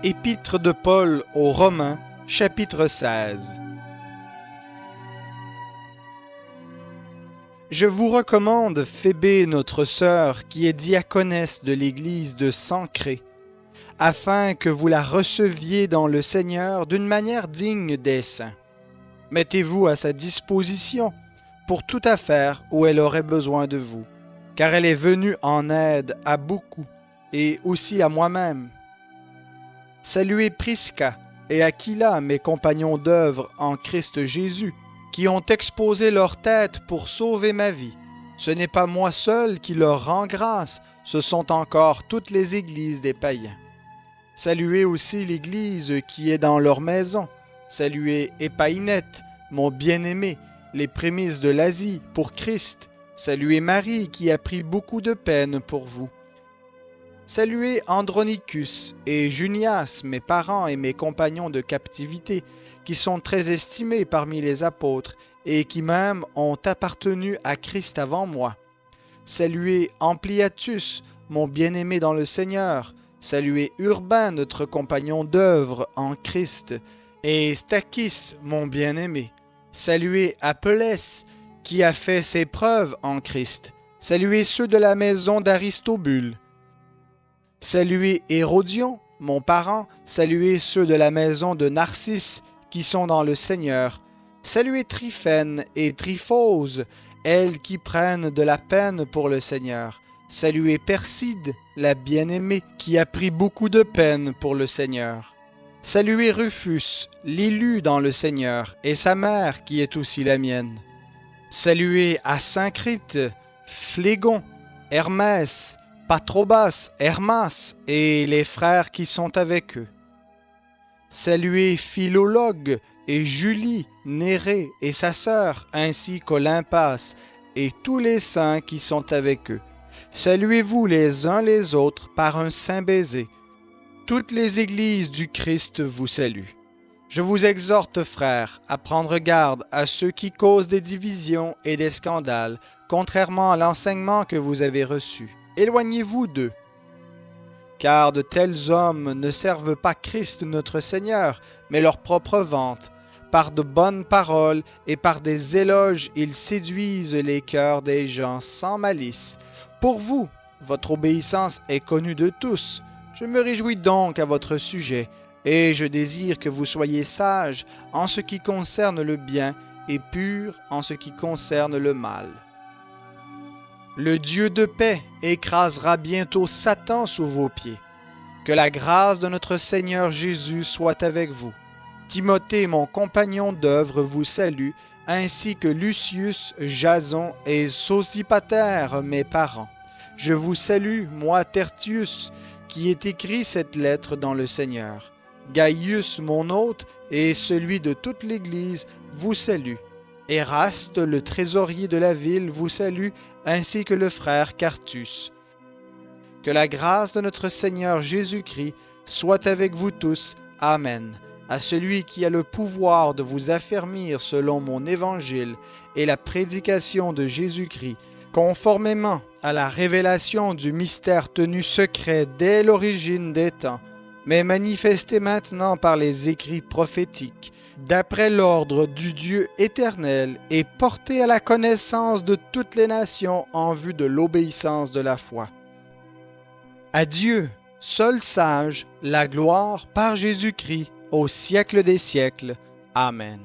Épître de Paul aux Romains, chapitre 16. Je vous recommande Phébé, notre sœur, qui est diaconesse de l'église de Sancré, afin que vous la receviez dans le Seigneur d'une manière digne des saints. Mettez-vous à sa disposition pour toute affaire où elle aurait besoin de vous, car elle est venue en aide à beaucoup et aussi à moi-même. Saluez Prisca et Aquila, mes compagnons d'œuvre en Christ Jésus, qui ont exposé leur tête pour sauver ma vie. Ce n'est pas moi seul qui leur rend grâce, ce sont encore toutes les églises des païens. Saluez aussi l'église qui est dans leur maison. Saluez Épaïnette, mon bien-aimé, les prémices de l'Asie pour Christ. Saluez Marie qui a pris beaucoup de peine pour vous. Saluez Andronicus et Junias, mes parents et mes compagnons de captivité, qui sont très estimés parmi les apôtres et qui même ont appartenu à Christ avant moi. Saluez Ampliatus, mon bien-aimé dans le Seigneur. Saluez Urbain, notre compagnon d'œuvre en Christ, et Stachys, mon bien-aimé. Saluez Apelles, qui a fait ses preuves en Christ. Saluez ceux de la maison d'Aristobule. Saluez Hérodion, mon parent. Saluez ceux de la maison de Narcisse, qui sont dans le Seigneur. Saluez Tryphène et Tryphose, elles qui prennent de la peine pour le Seigneur. Saluez Perside, la bien-aimée, qui a pris beaucoup de peine pour le Seigneur. Saluez Rufus, l'élu dans le Seigneur, et sa mère, qui est aussi la mienne. Saluez Asyncrite, Phlégon, Hermès, Patrobas, Hermas, et les frères qui sont avec eux. Saluez Philologue et Julie, Nérée et sa sœur, ainsi qu'Olympas, et tous les saints qui sont avec eux. Saluez-vous les uns les autres par un saint baiser. Toutes les églises du Christ vous saluent. Je vous exhorte, frères, à prendre garde à ceux qui causent des divisions et des scandales, contrairement à l'enseignement que vous avez reçu. Éloignez-vous d'eux. Car de tels hommes ne servent pas Christ notre Seigneur, mais leur propre vente. Par de bonnes paroles et par des éloges, ils séduisent les cœurs des gens sans malice. Pour vous, votre obéissance est connue de tous. Je me réjouis donc à votre sujet, et je désire que vous soyez sages en ce qui concerne le bien et purs en ce qui concerne le mal. Le Dieu de paix écrasera bientôt Satan sous vos pieds. Que la grâce de notre Seigneur Jésus soit avec vous. Timothée, mon compagnon d'œuvre, vous salue, ainsi que Lucius, Jason et Sosipater, mes parents. Je vous salue, moi Tertius, qui ai écrit cette lettre dans le Seigneur. Gaius, mon hôte, et celui de toute l'Église, vous salue. Éraste, le trésorier de la ville, vous salue, ainsi que le frère Quartus. Que la grâce de notre Seigneur Jésus-Christ soit avec vous tous. Amen. À celui qui a le pouvoir de vous affermir selon mon évangile et la prédication de Jésus-Christ, conformément à la révélation du mystère tenu secret dès l'origine des temps, mais manifesté maintenant par les écrits prophétiques, d'après l'ordre du Dieu éternel et porté à la connaissance de toutes les nations en vue de l'obéissance de la foi. À Dieu, seul sage, la gloire par Jésus-Christ, au siècle des siècles. Amen.